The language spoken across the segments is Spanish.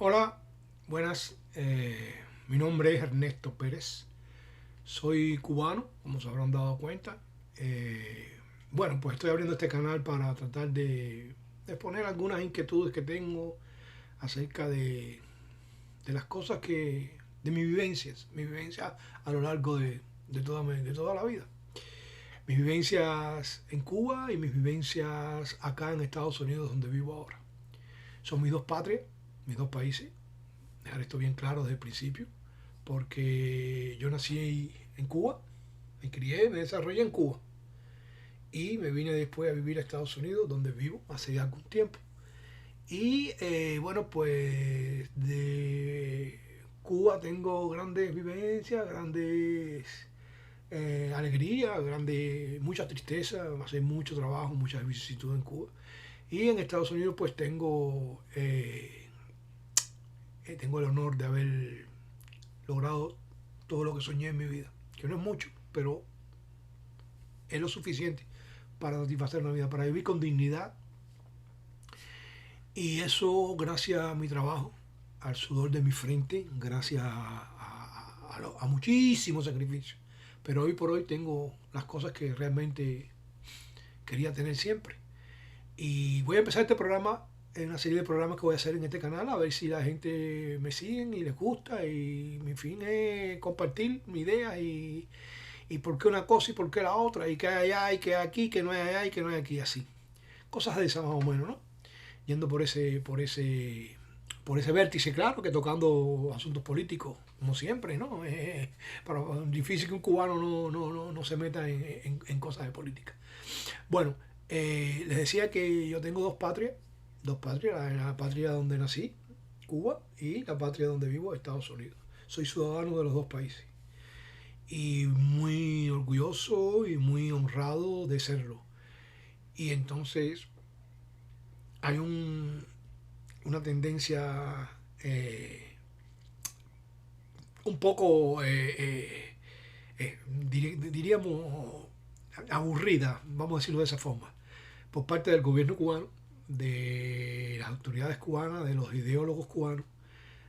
Hola, buenas. Mi nombre es Ernesto Pérez. Soy cubano, como se habrán dado cuenta. Bueno, pues estoy abriendo este canal para tratar de exponer algunas inquietudes que tengo acerca de las cosas de mis vivencias a lo largo de toda la vida. Mis vivencias en Cuba y mis vivencias acá en Estados Unidos, donde vivo ahora. Son mis dos patrias, mis dos países. Dejar esto bien claro desde el principio, porque yo nací en Cuba, me crié, me desarrollé en Cuba y me vine después a vivir a Estados Unidos, donde vivo hace ya algún tiempo. Y bueno, pues de Cuba tengo grandes vivencias, grandes alegrías, mucha tristeza, hace mucho trabajo, muchas vicisitudes en Cuba. Y en Estados Unidos pues tengo el honor de haber logrado todo lo que soñé en mi vida. Que no es mucho, pero es lo suficiente para satisfacer una vida, para vivir con dignidad. Y eso gracias a mi trabajo, al sudor de mi frente, gracias a muchísimos sacrificios. Pero hoy por hoy tengo las cosas que realmente quería tener siempre. Y voy a empezar este programa, en una serie de programas que voy a hacer en este canal, a ver si la gente me sigue y les gusta. Y mi fin es compartir mi idea y por qué una cosa y por qué la otra, y qué hay allá y qué hay aquí, que no hay allá y que no hay aquí, así. Cosas de esas más o menos, ¿no? Yendo por ese vértice, claro, que tocando asuntos políticos, como siempre, ¿no? Pero difícil que un cubano no se meta en cosas de política. Bueno, les decía que yo tengo dos patrias, la patria donde nací, Cuba, y la patria donde vivo, Estados Unidos. Soy ciudadano de los dos países y muy orgulloso y muy honrado de serlo. Y entonces hay una tendencia un poco, diríamos, aburrida, vamos a decirlo de esa forma, por parte del gobierno cubano, de las autoridades cubanas, de los ideólogos cubanos,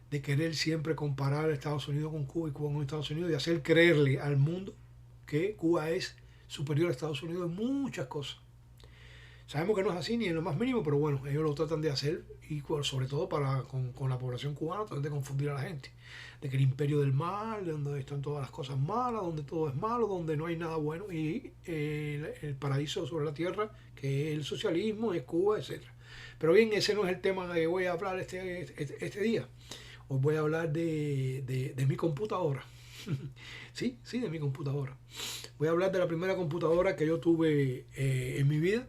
de querer siempre comparar a Estados Unidos con Cuba y Cuba con Estados Unidos y hacer creerle al mundo que Cuba es superior a Estados Unidos en muchas cosas. Sabemos que no es así ni en lo más mínimo, pero bueno, ellos lo tratan de hacer y sobre todo con la población cubana, tratan de confundir a la gente. De que el imperio del mal, donde están todas las cosas malas, donde todo es malo, donde no hay nada bueno, y el paraíso sobre la tierra, que es el socialismo, es Cuba, etcétera. Pero bien, ese no es el tema que voy a hablar este día. Os voy a hablar de mi computadora. Sí, sí, de mi computadora. Voy a hablar de la primera computadora que yo tuve en mi vida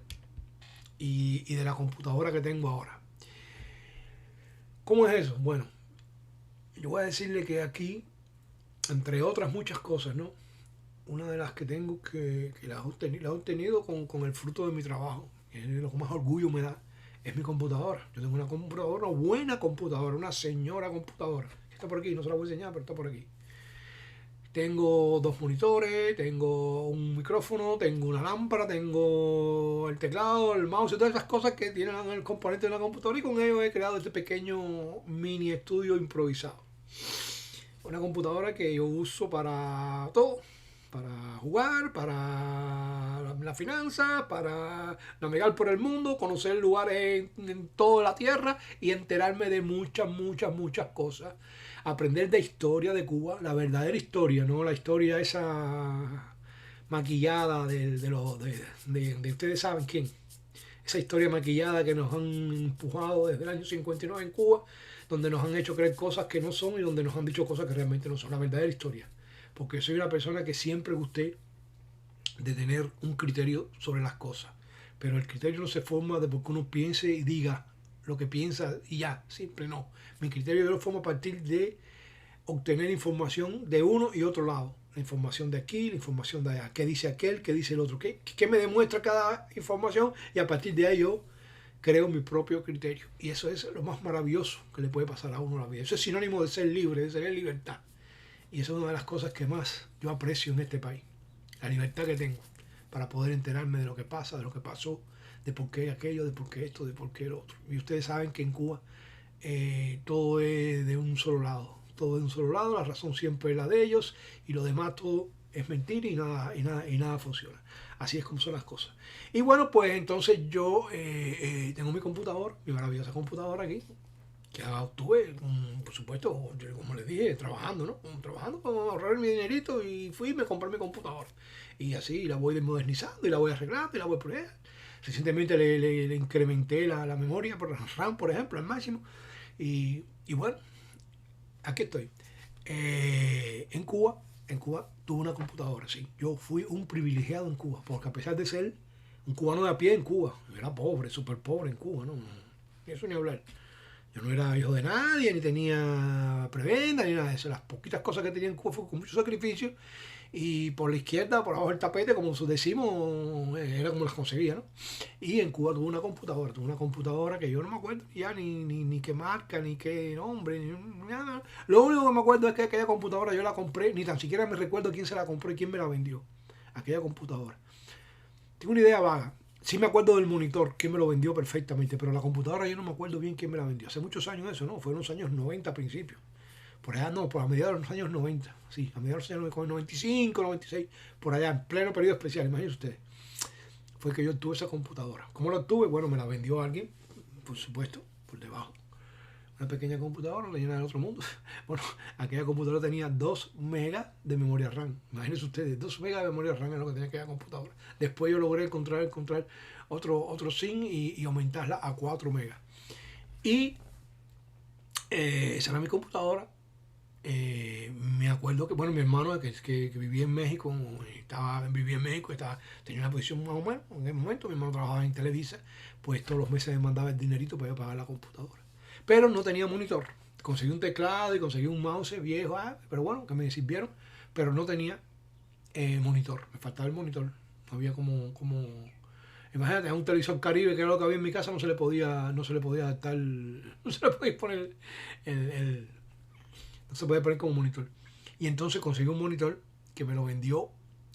y de la computadora que tengo ahora. ¿Cómo es eso? Bueno, yo voy a decirle que aquí, entre otras muchas cosas, ¿no? Una de las que tengo que la he obtenido con el fruto de mi trabajo, que es lo que más orgullo me da, es mi computadora. Yo tengo una computadora, una buena computadora, una señora computadora. Está por aquí, no se la voy a enseñar, pero está por aquí. Tengo dos monitores, tengo un micrófono, tengo una lámpara, tengo el teclado, el mouse y todas esas cosas que tienen el componente de la computadora y con ello he creado este pequeño mini estudio improvisado. Una computadora que yo uso para todo, para jugar, para la finanza, para navegar por el mundo, conocer lugares en toda la tierra y enterarme de muchas cosas. Aprender de historia de Cuba, la verdadera historia, no la historia esa maquillada de ustedes saben quién. Esa historia maquillada que nos han empujado desde el año 59 en Cuba, donde nos han hecho creer cosas que no son y donde nos han dicho cosas que realmente no son. La verdadera historia. Porque soy una persona que siempre gusté de tener un criterio sobre las cosas. Pero el criterio no se forma de porque uno piense y diga lo que piensa y ya, simple no. Mi criterio yo lo formo a partir de obtener información de uno y otro lado. La información de aquí, la información de allá. ¿Qué dice aquel? ¿Qué dice el otro? ¿Qué me demuestra cada información? Y a partir de ahí yo creo mi propio criterio. Y eso es lo más maravilloso que le puede pasar a uno en la vida. Eso es sinónimo de ser libre, de tener libertad. Y eso es una de las cosas que más yo aprecio en este país. La libertad que tengo para poder enterarme de lo que pasa, de lo que pasó, de por qué aquello, de por qué esto, de por qué el otro. Y ustedes saben que en Cuba todo es de un solo lado. Todo de un solo lado, la razón siempre es la de ellos y lo demás todo es mentira y nada funciona. Así es como son las cosas. Y bueno, pues entonces yo tengo mi computador, mi maravillosa computadora aquí, que obtuve, por supuesto, como les dije, trabajando, ¿no? Trabajando para ahorrar mi dinerito y fui y me compré mi computadora. Y así la voy modernizando y la voy arreglando y la voy por ella. Recientemente le incrementé la memoria por RAM, por ejemplo, al máximo. Y bueno, aquí estoy. En Cuba tuve una computadora, sí. Yo fui un privilegiado en Cuba, porque a pesar de ser un cubano de a pie en Cuba, era pobre, súper pobre en Cuba, ¿no? Eso ni hablar. Yo no era hijo de nadie, ni tenía prebenda, ni nada de eso. Las poquitas cosas que tenía en Cuba fue con mucho sacrificio. Y por la izquierda, por abajo del tapete, como decimos, era como las conseguía, ¿no? Y en Cuba tuve una computadora que yo no me acuerdo ya ni qué marca, ni qué nombre, ni nada. Lo único que me acuerdo es que aquella computadora yo la compré, ni tan siquiera me recuerdo quién se la compró y quién me la vendió. Aquella computadora. Tengo una idea vaga. Sí me acuerdo del monitor, quién me lo vendió perfectamente, pero la computadora yo no me acuerdo bien quién me la vendió. Hace muchos años eso, ¿no? Fueron los años 90 a principios. Por allá no, por a mediados de los años 90. Sí, a mediados de los años 95, 96, por allá, en pleno periodo especial, imagínense ustedes. Fue que yo tuve esa computadora. ¿Cómo la tuve? Bueno, me la vendió alguien, por supuesto, por debajo. Una pequeña computadora, la llena del otro mundo. Bueno, aquella computadora tenía 2 megas de memoria RAM. Imagínense ustedes, 2 megas de memoria RAM es lo que tenía aquella computadora. Después yo logré encontrar otro SIM y aumentarla a 4 megas. Y esa era mi computadora. Me acuerdo que, bueno, mi hermano que vivía en México, tenía una posición más o menos, en ese momento mi hermano trabajaba en Televisa, pues todos los meses me mandaba el dinerito para pagar la computadora. Pero no tenía monitor. Conseguí un teclado y conseguí un mouse viejo, pero bueno, que me sirvieron, pero no tenía monitor, me faltaba el monitor. No había como imagínate, a un televisor Caribe, que era lo que había en mi casa, no se le podía adaptar, no se le podía poner el no se puede poner como monitor. Y entonces conseguí un monitor que me lo vendió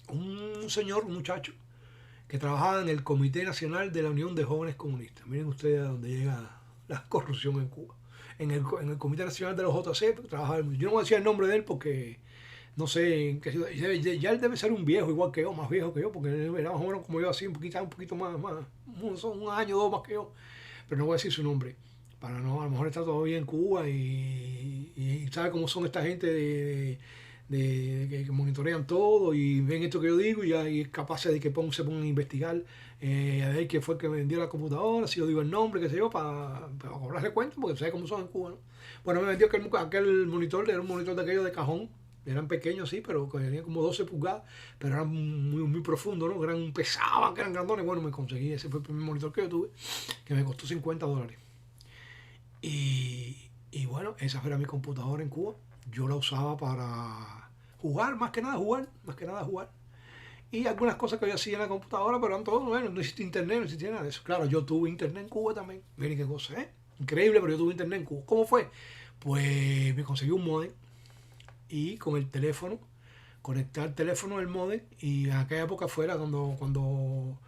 un señor, un muchacho, que trabajaba en el Comité Nacional de la Unión de Jóvenes Comunistas. Miren ustedes a dónde llega la corrupción en Cuba. En el Comité Nacional de los JC, trabajaba, yo no voy a decir el nombre de él porque no sé en qué ciudad. Ya él debe ser un viejo igual que yo, más viejo que yo, porque él era más o menos como yo, así, un poquito más, un año o dos más que yo. Pero no voy a decir su nombre para no, a lo mejor está todavía en Cuba y sabe cómo son esta gente que monitorean todo y ven esto que yo digo y es capaz de que se pongan a investigar a ver quién fue el que me vendió la computadora, si yo digo el nombre, qué sé yo, para cobrarle cuenta, porque sabe cómo son en Cuba, ¿no? Bueno, me vendió aquel monitor, era un monitor de aquellos de cajón, eran pequeños, sí, pero tenían como 12 pulgadas, pero eran muy profundos, ¿no? Eran pesaban, que eran grandones. Bueno, me conseguí, ese fue el primer monitor que yo tuve, que me costó $50. Y bueno, esa era mi computadora en Cuba. Yo la usaba para jugar, más que nada jugar. Y algunas cosas que yo hacía en la computadora, pero eran todo, bueno, no existía internet, no existía nada de eso. Claro, yo tuve internet en Cuba también. Miren qué cosa, ¿eh? Increíble, pero yo tuve internet en Cuba. ¿Cómo fue? Pues me conseguí un modem y con el teléfono, conectar el teléfono al modem y en aquella época fuera cuando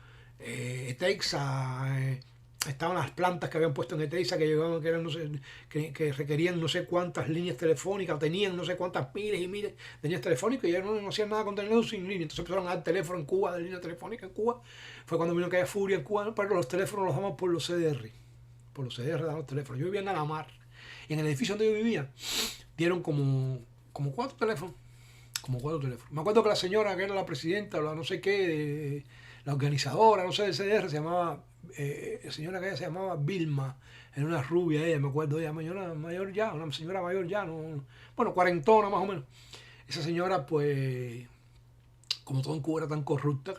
Texas, estaban las plantas que habían puesto en Eteiza que llegaban, que eran no sé, que requerían no sé cuántas líneas telefónicas, tenían no sé cuántas miles y miles de líneas telefónicas y ya no hacían nada con teléfono sin línea. Entonces empezaron a dar teléfono en Cuba, de línea telefónica en Cuba. Fue cuando vino aquella furia en Cuba, pero los teléfonos los daban por los CDR. Por los CDR daban los teléfonos. Yo vivía en Alamar. Y en el edificio donde yo vivía, dieron como 4 teléfonos. Como 4 teléfonos. Me acuerdo que la señora que era la presidenta, o la no sé qué, la organizadora, no sé, del CDR, se llamaba, la señora que ella se llamaba Vilma, era una rubia ella, me acuerdo, ella mayor ya, una señora mayor ya, no, bueno, cuarentona más o menos. Esa señora, pues, como todo en Cuba era tan corrupta,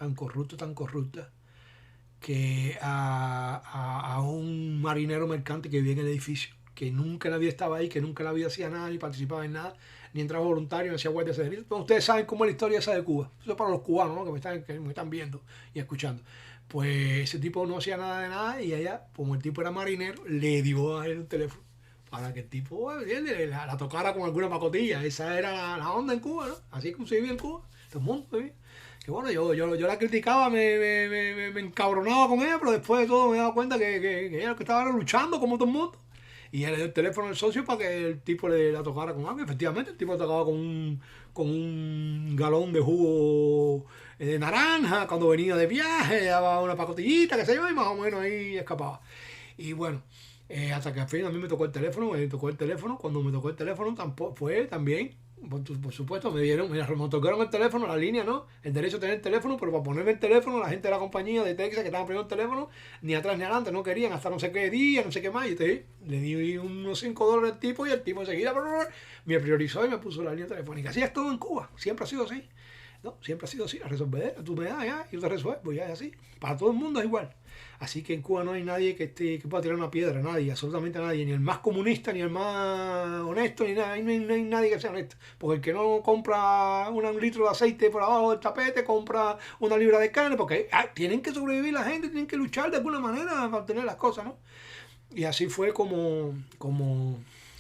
que a un marinero mercante que vivía en el edificio, que nunca en la vida estaba ahí, que nunca en la vida hacía nada, ni participaba en nada, ni entraba voluntario, ni hacía guardia de servicio. Pero ustedes saben cómo es la historia esa de Cuba. Eso es para los cubanos, ¿no? que me están viendo y escuchando. Pues ese tipo no hacía nada de nada y ella, como el tipo era marinero, le dio a él un teléfono para que el tipo la tocara con alguna pacotilla. Esa era la onda en Cuba, ¿no? Así es como se vivía en Cuba. Todo el mundo vivía. Que bueno, yo la criticaba, me encabronaba con ella, pero después de todo me daba cuenta que ella lo que estaba era luchando como todo el mundo. Y él le dio el teléfono al socio para que el tipo la tocara con agua. Efectivamente, el tipo la tocaba con un galón de jugo de naranja. Cuando venía de viaje, le daba una pacotillita, qué sé yo, y más o menos ahí escapaba. Y bueno, hasta que al fin a mí me tocó el teléfono, me tocó el teléfono. Cuando me tocó el teléfono, tampoco fue también, por supuesto, me tocaron el teléfono, la línea, ¿no? El derecho a tener el teléfono, pero para ponerme el teléfono, la gente de la compañía de Texas que estaban poniendo el teléfono, ni atrás ni adelante, no querían, hasta no sé qué día, no sé qué más. Y le di unos $5 al tipo y el tipo enseguida me priorizó y me puso la línea telefónica. Así es todo en Cuba, siempre ha sido así. No, siempre ha sido así, la resolvedera, tú me das ya, yo te resuelvo, ya es así. Para todo el mundo es igual. Así que en Cuba no hay nadie que pueda tirar una piedra, nadie, absolutamente nadie, ni el más comunista, ni el más honesto, ni nada, no hay nadie que sea honesto. Porque el que no compra un litro de aceite por abajo del tapete, compra una libra de carne, porque tienen que sobrevivir la gente, tienen que luchar de alguna manera para obtener las cosas, ¿no? Y así fue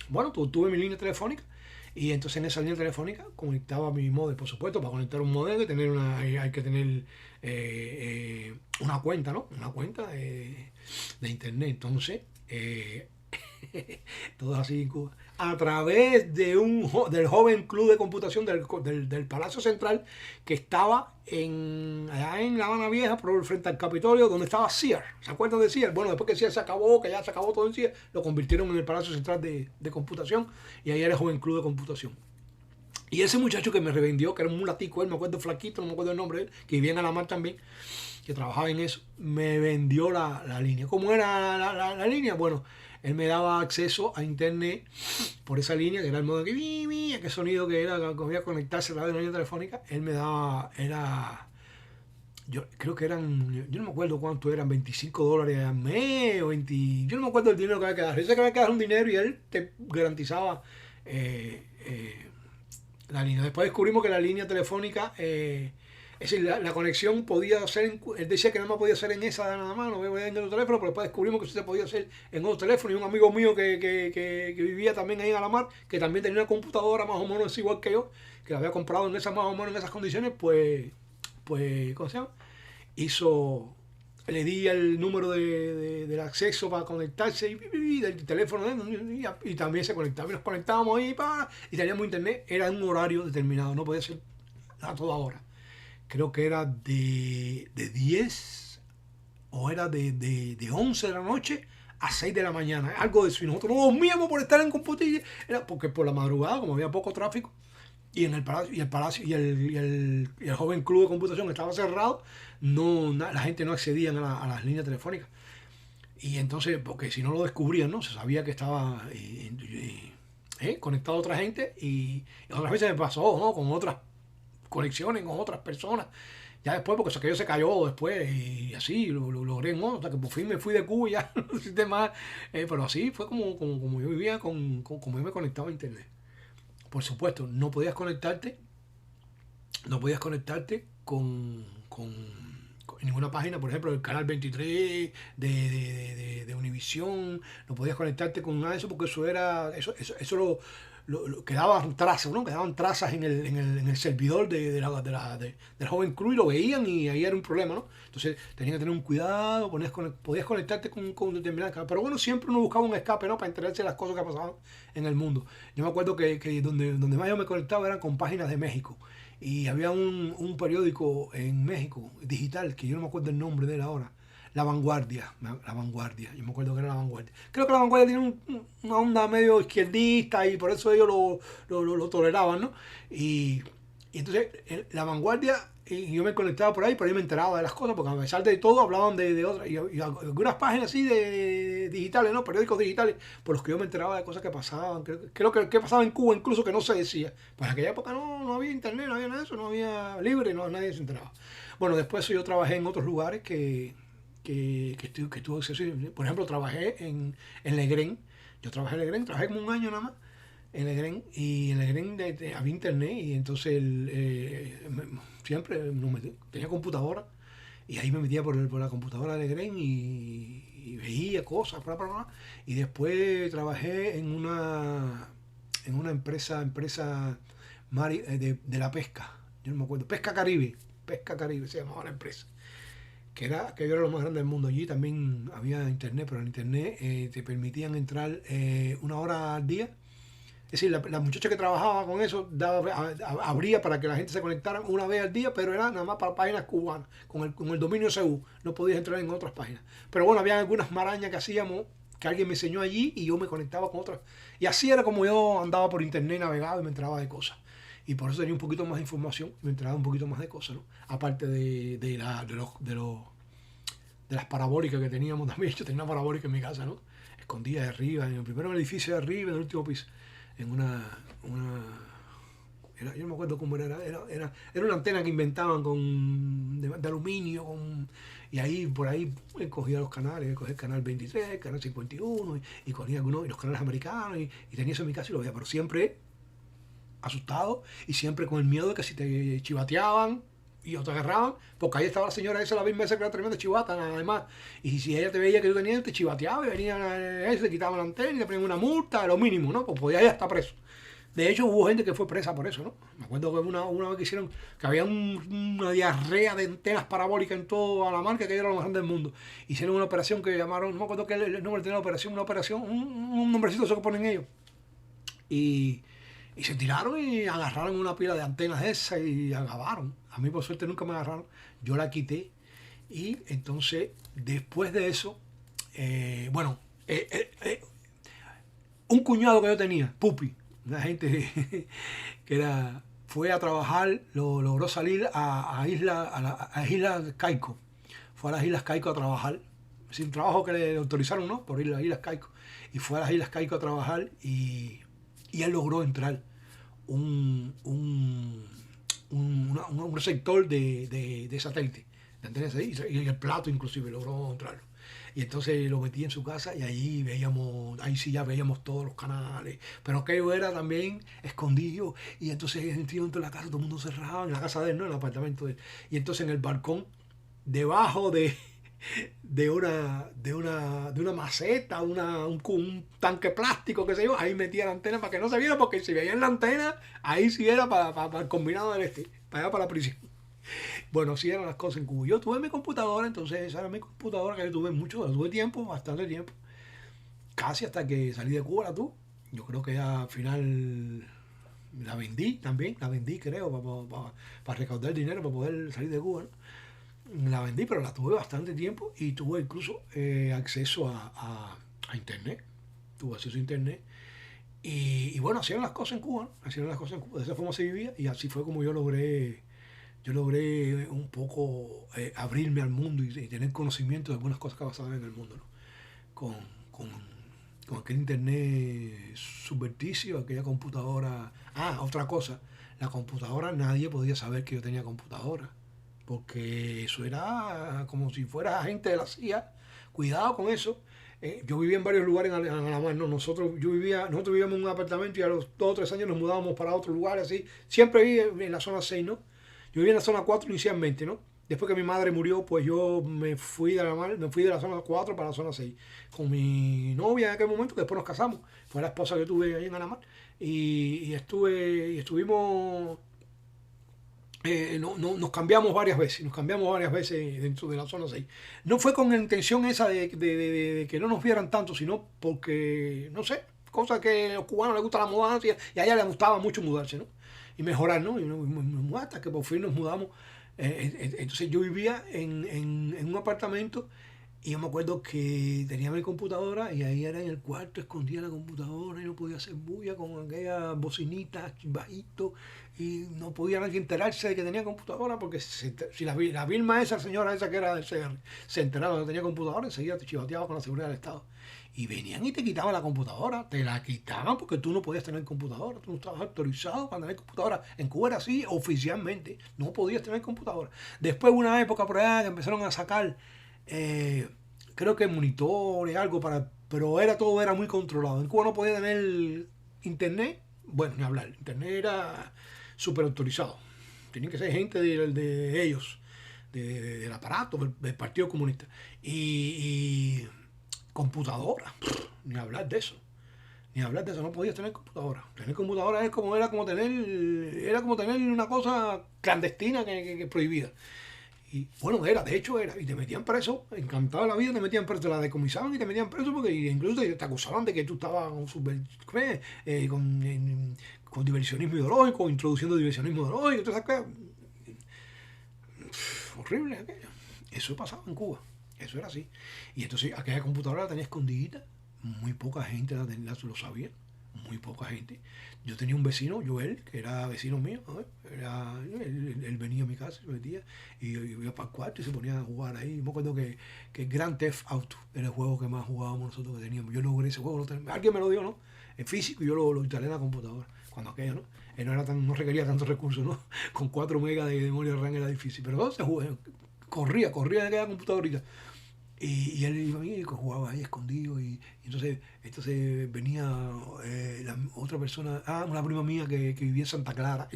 bueno, tuve mi línea telefónica. Y entonces en esa línea telefónica conectaba mi modem, por supuesto. Para conectar un modem hay que tener una cuenta, ¿no? Una cuenta de internet. Entonces, todo así en Cuba. A través del joven club de computación del Palacio Central que estaba allá en La Habana Vieja, frente al Capitolio, donde estaba Sears. ¿Se acuerdan de Sears? Bueno, después que Sears se acabó, que ya se acabó todo en Sears, lo convirtieron en el Palacio Central de Computación y ahí era el joven club de computación. Y ese muchacho que me revendió, que era un mulatico, él me acuerdo flaquito, no me acuerdo el nombre de él, que vivía en Alamar también, que trabajaba en eso, me vendió la línea. ¿Cómo era la línea? Bueno, él me daba acceso a internet por esa línea, que era el modo que sonido que era, que podía conectarse a través de una línea telefónica. Él me daba, yo creo que yo no me acuerdo cuánto eran, $25 al mes o 20, yo no me acuerdo del dinero que había que dar. Yo sé que había que dar un dinero y él te garantizaba la línea. Después descubrimos que la línea telefónica, es decir, la conexión podía ser, él decía que nada más podía ser en esa nada más, no voy a en otro teléfono, pero después descubrimos que eso se podía hacer en otro teléfono. Y un amigo mío que vivía también ahí en Alamar, que también tenía una computadora más o menos igual que yo, que la había comprado en esas más o menos en esas condiciones, pues, ¿cómo se llama? Le di el número del acceso para conectarse y del teléfono y también se conectaba. Y nos conectábamos ahí y teníamos internet. Era en un horario determinado, no podía ser a toda hora. Creo que era de 10 o era de 11 de la noche a 6 de la mañana. Algo de eso. Y nosotros no dormíamos por estar en computadora. Era porque por la madrugada, como había poco tráfico, y en el palacio y el joven club de computación estaba cerrado, la gente no accedía a las líneas telefónicas. Y entonces, porque si no lo descubrían, ¿no? Se sabía que estaba conectado a otra gente y otras veces me pasó, ¿no? Con otras conexiones, con otras personas. Ya después, porque aquello se cayó después y así lo logré, ¿no? O sea, que por fin me fui de Cuba y ya no necesité más. Pero así fue como yo vivía, como yo me conectaba a internet. Por supuesto, no podías conectarte con ninguna página, por ejemplo, el canal 23 de Univisión, no podías conectarte con nada de eso porque eso quedaban trazas, ¿no? Quedaban trazas en el servidor del joven club y lo veían y ahí era un problema, ¿no? Entonces tenías que tener un cuidado, podías conectarte con determinadas canales. Pero bueno, siempre uno buscaba un escape, ¿no? Para enterarse de las cosas que pasaban en el mundo. Yo me acuerdo que donde más yo me conectaba eran con páginas de México. Y había un periódico en México, digital, que yo no me acuerdo el nombre de él ahora. La Vanguardia, yo me acuerdo que era La Vanguardia. Creo que La Vanguardia tiene una onda medio izquierdista y por eso ellos lo toleraban, ¿no? Y entonces La Vanguardia, y yo me conectaba por ahí me enteraba de las cosas, porque a pesar de todo hablaban de otras, y algunas páginas así de digitales, ¿no? Periódicos digitales, por los que yo me enteraba de cosas que pasaban, creo que pasaba en Cuba incluso que no se decía. Pues en aquella época no había internet, no había nada de eso, no había libre, nadie se enteraba. Bueno, después yo trabajé en otros lugares que tuve acceso. Por ejemplo, trabajé en Legren. Yo trabajé en Legren, trabajé como un año nada más en Legren, y en Legren había internet y entonces siempre tenía computadora y ahí me metía por la computadora de Legren y veía cosas, y después trabajé en una empresa de la pesca. Yo no me acuerdo, Pesca Caribe se llamaba la empresa, aquello era lo más grande del mundo. Allí también había internet, pero en internet te permitían entrar 1 hora al día. Es decir, la muchacha que trabajaba con eso abría para que la gente se conectara una vez al día, pero era nada más para páginas cubanas, con el dominio CU. No podías entrar en otras páginas. Pero bueno, había algunas marañas que hacíamos, que alguien me enseñó allí y yo me conectaba con otras. Y así era como yo andaba por internet, navegaba y me enteraba de cosas. Y por eso tenía un poquito más de información, me enteraba un poquito más de cosas, ¿no? Aparte de las parabólicas que teníamos también. Yo tenía una parabólica en mi casa, ¿no? Escondida de arriba, en el primer edificio de arriba, en el último piso. En yo no me acuerdo cómo era una antena que inventaban de aluminio, y ahí por ahí cogía los canales, cogía el canal 23, el canal 51, y cogía algunos, y los canales americanos, y tenía eso en mi casa y lo veía, pero siempre asustado y siempre con el miedo de que si te chivateaban y o te agarraban, porque ahí estaba la señora esa, la misma esa que era tremenda chivata, además, y si ella te veía que tú tenías, te chivateaba y venían te quitaban la antena y te ponían una multa, lo mínimo, ¿no? Pues podía ya estar preso. De hecho, hubo gente que fue presa por eso, ¿no? Me acuerdo que una vez que hicieron, que había una diarrea de antenas parabólicas en toda la marca, que era lo más grande del mundo. Hicieron una operación que llamaron, no me acuerdo qué es el nombre de la operación, un nombrecito eso que ponen ellos. Y se tiraron y agarraron una pila de antenas esas y acabaron. A mí por suerte nunca me agarraron. Yo la quité. Y entonces, después de eso, bueno, un cuñado que yo tenía, Pupi, una gente fue a trabajar, logró salir a Islas Caicos. Fue a las Islas Caicos a trabajar, sin trabajo que le autorizaron, ¿no? Por ir a las Islas Caicos. Y fue a las Islas Caicos a trabajar y él logró entrar un receptor de satélite, de antenas ahí, y el plato inclusive logró entrarlo. Y entonces lo metí en su casa y ahí sí ya veíamos todos los canales, pero aquello era también escondido, y entonces dentro de la casa todo el mundo cerrado, en la casa de él, no en el apartamento de él, y entonces en el balcón, debajo de una maceta, un tanque plástico, qué sé yo, ahí metía la antena para que no se viera, porque si veían la antena, ahí sí era para el combinado del para allá para la prisión. Bueno, así eran las cosas en Cuba. Yo tuve mi computadora, entonces esa era mi computadora que yo tuve tiempo, bastante tiempo, casi hasta que salí de Cuba la tuve. Yo creo que ya al final la vendí también, creo, para recaudar dinero para poder salir de Cuba, ¿no? La vendí, pero la tuve bastante tiempo y tuve incluso acceso a internet. Tuve acceso a internet. Y bueno, hacían las cosas en Cuba, ¿no? Hacían las cosas en Cuba. De esa forma se vivía y así fue como yo logré un poco abrirme al mundo y tener conocimiento de algunas cosas que pasaban en el mundo, ¿no? Con, con, con aquel internet subverticio, aquella computadora. Ah, otra cosa, la computadora, nadie podía saber que yo tenía computadora, porque eso era como si fuera agente de la CIA. Cuidado con eso. Yo vivía en varios lugares en Alamar, ¿no? Nosotros vivíamos en un apartamento y a los 2 o 3 años nos mudábamos para otro lugar, así. Siempre viví en la zona 6, ¿no? Yo vivía en la zona 4 inicialmente, ¿no? Después que mi madre murió, pues yo me fui de la zona 4 para la zona 6 con mi novia en aquel momento, que después nos casamos. Fue la esposa que tuve ahí en Alamar. Y estuvimos nos cambiamos varias veces dentro de la zona 6. No fue con la intención esa de que no nos vieran tanto, sino porque, no sé, cosa que a los cubanos les gusta la mudanza y a ella le gustaba mucho mudarse, ¿no? Y mejorar, ¿no? Hasta que por fin nos mudamos. Entonces yo vivía en un apartamento y yo me acuerdo que tenía mi computadora y ahí era en el cuarto, escondía la computadora y no podía hacer bulla con aquellas bocinitas bajito, y no podía nadie enterarse de que tenía computadora, porque si la Vilma esa, señora esa que era del CR, se enteraba de que tenía computadora, enseguida te chivateaba con la seguridad del Estado. Y venían y te quitaban la computadora, te la quitaban porque tú no podías tener computadora, tú no estabas autorizado para tener computadora. En Cuba era así, oficialmente, no podías tener computadora. Después hubo una época por allá que empezaron a sacar, creo que monitores, algo pero todo era muy controlado. En Cuba no podía tener internet, bueno, ni hablar, internet era súper autorizado. Tenían que ser gente de ellos, del aparato, del Partido Comunista. Y computadora, ni hablar de eso. No podías tener computadora. Tener computadora era como tener una cosa clandestina que prohibida. Y bueno, de hecho era, y te metían preso, encantado de la vida, te metían preso, te la decomisaban y te metían preso porque incluso te acusaban de que tú estabas con diversionismo ideológico, introduciendo diversionismo ideológico, todas esas cosas. Horrible aquello. Eso pasaba en Cuba, eso era así. Y entonces aquella computadora la tenía escondidita, muy poca gente lo sabía, muy poca gente. Yo tenía un vecino, Joel, que era vecino mío, ¿no? Él venía a mi casa, se metía, y yo iba para el cuarto y se ponía a jugar ahí. Me acuerdo que Grand Theft Auto era el juego que más jugábamos nosotros que teníamos. Yo logré ese juego, alguien me lo dio, ¿no? En físico, y yo lo instalé en la computadora, cuando aquello, ¿no? No requería tantos recursos, ¿no? Con 4 megas de memoria RAM era difícil, pero no, se jugaba, corría en aquella computadorita. Y él iba a mí y jugaba ahí escondido y entonces venía otra persona, una prima mía que vivía en Santa Clara,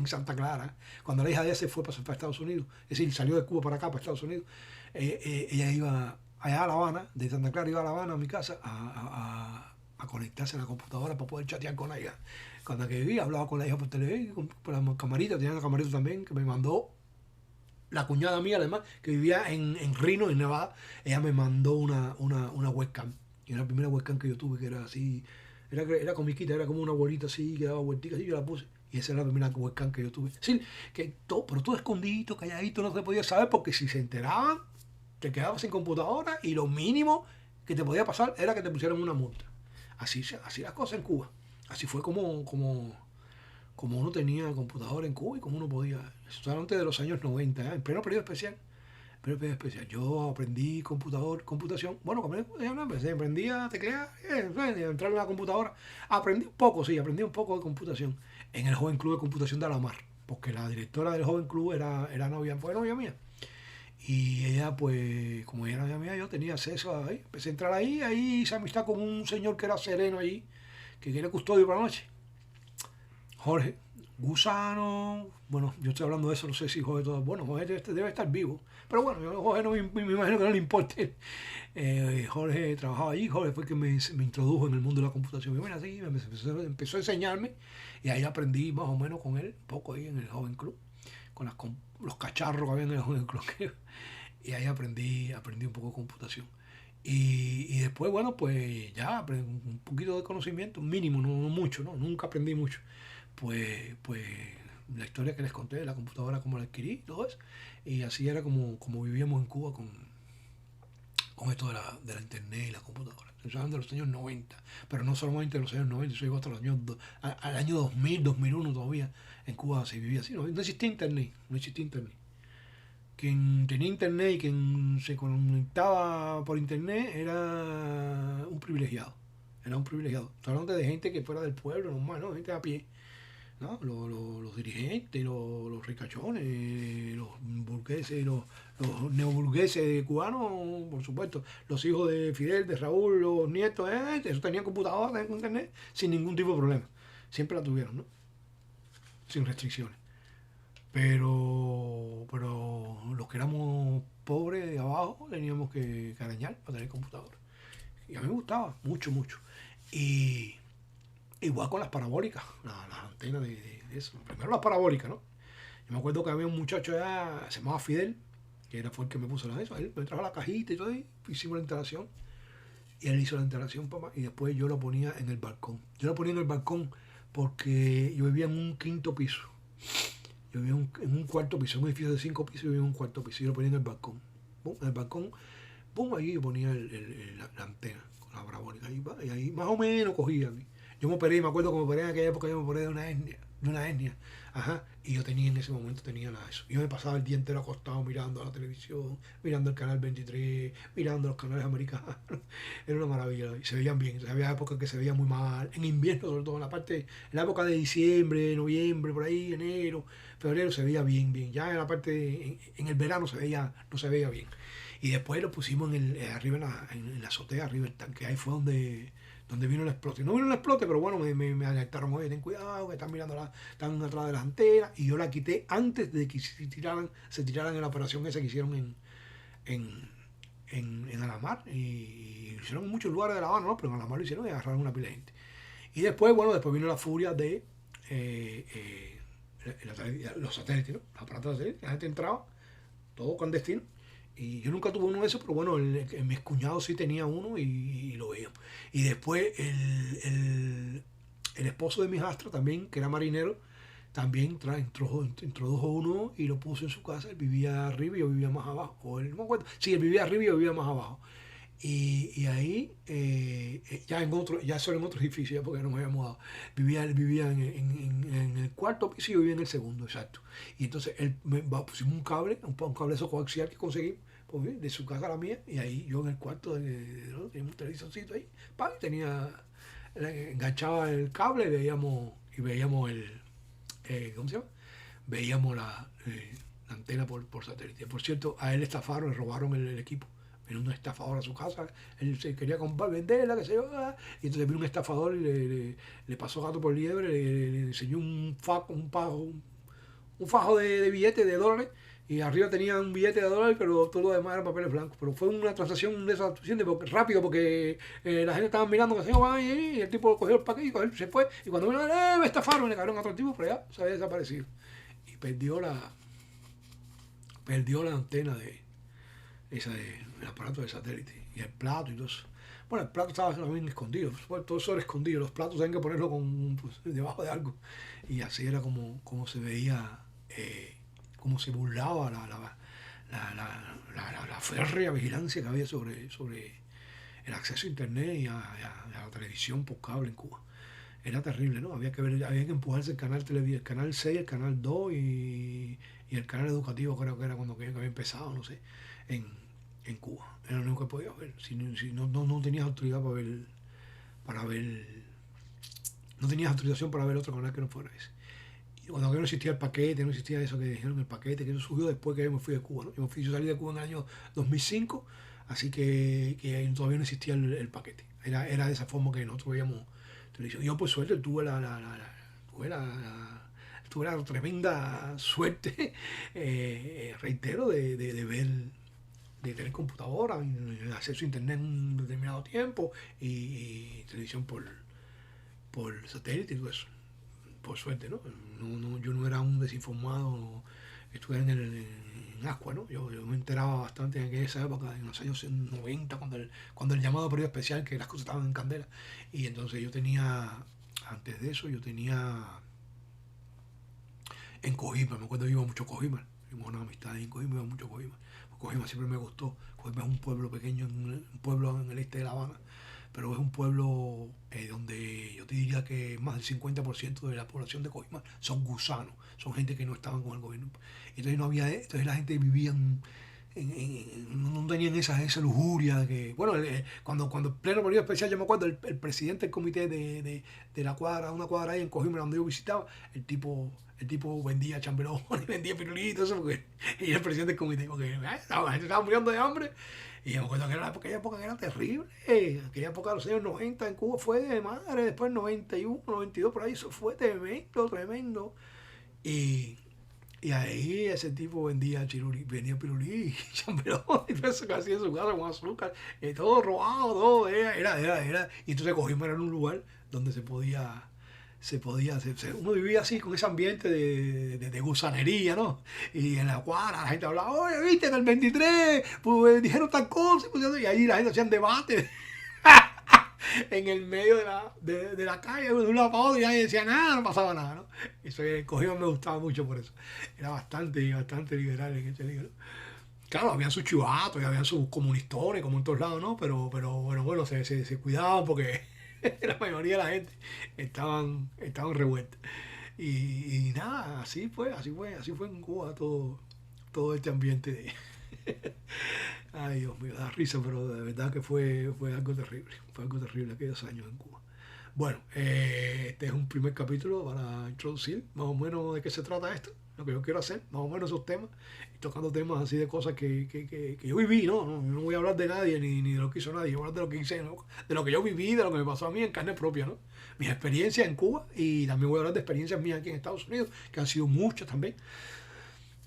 cuando la hija de ese fue para Estados Unidos, es decir, salió de Cuba para acá, para Estados Unidos, ella iba allá a La Habana, de Santa Clara iba a La Habana, a mi casa, a conectarse a la computadora para poder chatear con ella. Cuando que vivía, hablaba con la hija por teléfono, por la camarita, tenía una camarita también que me mandó la cuñada mía, además, que vivía en Reno, en Nevada. Ella me mandó una webcam. Y era la primera webcam que yo tuve, que era así, era comiquita, era como una bolita así, que daba vuelticas, así, yo la puse. Y esa era la primera webcam que yo tuve. Sí, pero todo escondido, calladito, no se podía saber, porque si se enteraban, te quedabas sin computadora y lo mínimo que te podía pasar era que te pusieran una multa. Así las cosas en Cuba. Así fue como uno tenía computadora en Cuba y como uno podía. Eso era antes de los años 90, en pleno periodo especial. Yo aprendí computación. Bueno, aprendí a teclear, a entrar en la computadora. Aprendí un poco de computación en el Joven Club de Computación de Alamar, porque la directora del Joven Club fue novia mía. Y ella, pues, como ella era novia mía, yo tenía acceso ahí. Empecé a entrar ahí hice amistad con un señor que era sereno allí, que era custodio por la noche. Jorge, Gusano, bueno, yo estoy hablando de eso, no sé si Jorge todo, bueno, Jorge debe estar vivo, pero bueno, Jorge no me imagino que no le importe. Jorge trabajaba allí, Jorge fue el que me introdujo en el mundo de la computación. Y bueno, así empezó a enseñarme y ahí aprendí más o menos con él, un poco ahí en el Joven Club, con los cacharros que había en el Joven Club. Y ahí aprendí un poco de computación. Y después, bueno, pues ya aprendí un poquito de conocimiento, mínimo, no mucho, ¿no? Nunca aprendí mucho. Pues la historia que les conté de la computadora, cómo la adquirí y todo eso. Y así era como vivíamos en Cuba con esto de la internet y la computadora. Estoy hablando de los años 90, pero no solamente de los años 90, yo llegó hasta los años, al año 2000, 2001 todavía. En Cuba se vivía así, no existía internet, no existía internet. Quien tenía internet y quien se conectaba por internet era un privilegiado. Era un privilegiado. Estoy hablando de gente que fuera del pueblo, normal, ¿no? Gente a pie. ¿No? Los dirigentes, los ricachones, los burgueses, los neoburgueses cubanos, por supuesto, los hijos de Fidel, de Raúl, los nietos, eso tenían computadora, tenían internet, sin ningún tipo de problema. Siempre la tuvieron, ¿no? Sin restricciones. Pero los que éramos pobres de abajo teníamos que arañar para tener computadora. Y a mí me gustaba, mucho, mucho. Y igual con las parabólicas, las antenas de eso. Primero las parabólicas, ¿no? Yo me acuerdo que había un muchacho allá, se llamaba Fidel, fue el que me puso eso. Él me trajo la cajita y todo, y hicimos la instalación. Y él hizo la instalación, papá, y después yo lo ponía en el balcón. Yo lo ponía en el balcón porque yo vivía en un quinto piso. Yo vivía en un cuarto piso, en un edificio de 5 pisos, yo vivía en un cuarto piso. Y yo lo ponía en el balcón. ¡Bum! En el balcón, ¡bum! Ahí yo ponía la antena con la parabólica. Y ahí más o menos cogía a mí. Yo me operé, me acuerdo que me operé en aquella época, yo me operé de una hernia. Ajá. Y yo en ese momento tenía eso. Yo me pasaba el día entero acostado mirando la televisión, mirando el canal 23, mirando los canales americanos. Era una maravilla. Y se veían bien. Había épocas que se veían muy mal. En invierno, sobre todo, en la época de diciembre, noviembre, por ahí, enero, febrero, se veía bien, bien. Ya en la parte, en el verano no se veía bien. Y después lo pusimos arriba en la azotea, arriba del tanque. Ahí fue donde vino el explote. No vino el explote, pero bueno, me alertaron, oye, ten cuidado, que están atrás de las antenas, y yo la quité antes de que se tiraran en la operación esa que hicieron en Alamar, y lo hicieron en muchos lugares de La Habana, ¿no? Pero en Alamar lo hicieron y agarraron una pila de gente. Y después vino la furia de los satélites, ¿no? Los aparatos de satélites, la gente entraba, todo clandestino. Y yo nunca tuve uno de esos, pero bueno, mi cuñado sí tenía uno y lo veíamos. Y después el esposo de mi hijastra también, que era marinero, también introdujo uno y lo puso en su casa. Él vivía arriba y yo vivía más abajo. O él, no me acuerdo. Sí, él vivía arriba y yo vivía más abajo. Y ahí, ya solo en otro edificio, ya porque no me había mudado. Él vivía en el cuarto piso y yo vivía en el segundo, exacto. Y entonces pusimos un cable, un cable de esos coaxial que conseguí, pues, de su casa a la mía, y ahí yo en el cuarto tenía un televisorcito ahí, y enganchaba el cable y veíamos ¿cómo se llama? Veíamos la antena por satélite. Por cierto, a él le estafaron, le robaron el equipo. Vino un estafador a su casa, él se quería comprar, venderla, qué sé yo, y entonces vino un estafador y le pasó gato por liebre, le enseñó un fajo de billetes de dólares, y arriba tenía un billete de dólares, pero todo lo demás era papeles blancos. Pero fue una transacción de esa rápido, porque la gente estaba mirando que se iba y el tipo cogió el paquete y se fue, y cuando vino, me estafaron, le cayeron a otro tipo, pero ya se había desaparecido. Y perdió la antena el aparato de satélite y el plato y todo eso. Bueno, el plato estaba también escondido, todo eso era escondido, los platos tenían que ponerlo pues, debajo de algo, y así era como se veía, como se burlaba la férrea vigilancia que había sobre el acceso a internet y a la televisión por cable en Cuba. Era terrible, ¿no? Había que empujarse el canal televisión, el canal 6, el canal 2 y el canal educativo, creo que era cuando había empezado, no sé, en Cuba. Era lo único que podía ver. Si no tenías autoridad para ver, no tenías autorización para ver otro canal que no fuera ese. Y cuando no existía el paquete, no existía eso que dijeron, el paquete, que eso surgió después que yo me fui de Cuba, ¿no? Yo salí de Cuba en el año 2005, así que todavía no existía el paquete. Era de esa forma que nosotros veíamos televisión. Yo, por suerte, tuve la tremenda suerte, reitero, de ver, de tener computadora, acceso a internet en un determinado tiempo y televisión por satélite y todo eso. Por suerte, ¿no? Yo no era un desinformado, estuve en Ascua, ¿no? Yo me enteraba bastante en esa época, en los años 90, cuando el llamado periodo especial, que las cosas estaban en candela. Y entonces antes de eso, yo tenía en Coiba, me acuerdo que iba mucho a Coiba. Tuvimos una amistad en Coiba, iba mucho a Coiba. Coiba siempre me gustó. Coiba es un pueblo pequeño, un pueblo en el este de La Habana, pero es un pueblo donde yo te diría que más del 50% de la población de Coiba son gusanos, son gente que no estaban con el gobierno. Entonces entonces la gente vivía no tenían esa lujuria de que, bueno, cuando en pleno periodo especial, yo me acuerdo, el presidente del comité de la cuadra, una cuadra ahí en Coiba donde yo visitaba, el tipo vendía chamberón y vendía pirulitos, eso, y era el presidente del comité, porque la gente estaba muriendo de hambre. Y yo me acuerdo que aquella época que era terrible. Aquella época de los años 90 en Cuba fue de madre. Después 91, 92, por ahí, eso fue tremendo, tremendo. Y, y ahí ese tipo vendía pirulí y chamberón y todo eso que hacía en su casa con azúcar. Todo robado, todo. Y entonces cogimos en un lugar donde uno vivía así con ese ambiente de gusanería, ¿no? Y en la cuadra la gente hablaba, oye, viste, en el 23, pues dijeron tal cosa, y ahí la gente hacían debate en el medio de la calle, de un lado para otro, y nadie decía nada, no pasaba nada, ¿no? Eso cogido me gustaba mucho por eso. Era bastante liberal en ese libro. Claro, habían sus chivatos y habían sus comunistones, como en todos lados, ¿no? Pero bueno, se cuidaban porque la mayoría de la gente estaban revueltas. Y nada, así fue en Cuba todo este ambiente Ay, Dios mío, da risa, pero de verdad que fue algo terrible aquellos años en Cuba. Bueno, este es un primer capítulo para introducir más o menos de qué se trata esto, lo que yo quiero hacer, más o menos esos temas, y tocando temas así de cosas que yo viví, ¿no? No voy a hablar de nadie ni de lo que hizo nadie, voy a hablar de lo que hice, ¿no? De lo que yo viví, de lo que me pasó a mí en carne propia, ¿no? Mis experiencias en Cuba, y también voy a hablar de experiencias mías aquí en Estados Unidos, que han sido muchas también,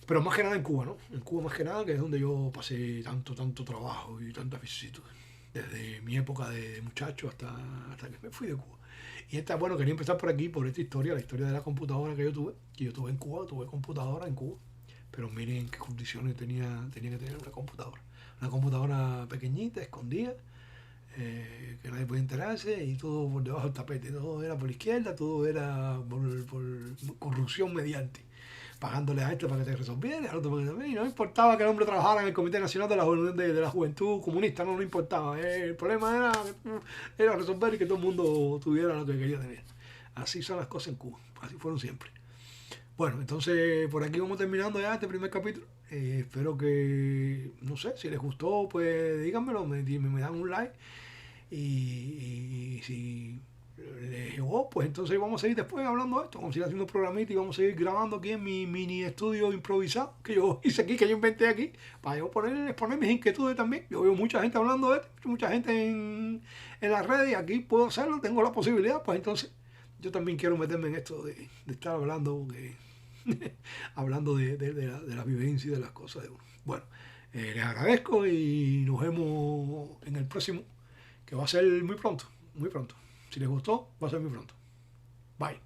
pero más que nada en Cuba, ¿no? En Cuba más que nada, que es donde yo pasé tanto trabajo y tantas vicisitudes. Desde mi época de muchacho hasta que me fui de Cuba. Y bueno, quería empezar por aquí, por esta historia, la historia de la computadora que yo tuve en Cuba, tuve computadora en Cuba. pero miren en qué condiciones tenía que tener una computadora. Una computadora pequeñita, escondida, que nadie podía enterarse, y todo por debajo del tapete. Todo era por la izquierda, todo era por corrupción mediante. Pagándole a este para que te resolviera, al otro para que también. Y no importaba que el hombre trabajara en el Comité Nacional de la Juventud Comunista, no importaba. El problema era resolver y que todo el mundo tuviera lo que quería tener. Así son las cosas en Cuba, así fueron siempre. Bueno, entonces por aquí vamos terminando ya este primer capítulo. Espero que, no sé, si les gustó, pues díganmelo, me dan un like. Y si les llegó, pues entonces vamos a seguir después hablando de esto. Vamos a seguir haciendo programitas y vamos a seguir grabando aquí en mi mini estudio improvisado que yo hice aquí, que yo inventé aquí, para yo exponer mis inquietudes también. Yo veo mucha gente hablando de esto, mucha gente en las redes, y aquí puedo hacerlo, tengo la posibilidad, pues entonces yo también quiero meterme en esto de estar hablando, hablando de la vivencia y de las cosas de uno. Bueno, les agradezco y nos vemos en el próximo, que va a ser muy pronto, muy pronto. Si les gustó, va a ser muy pronto. Bye.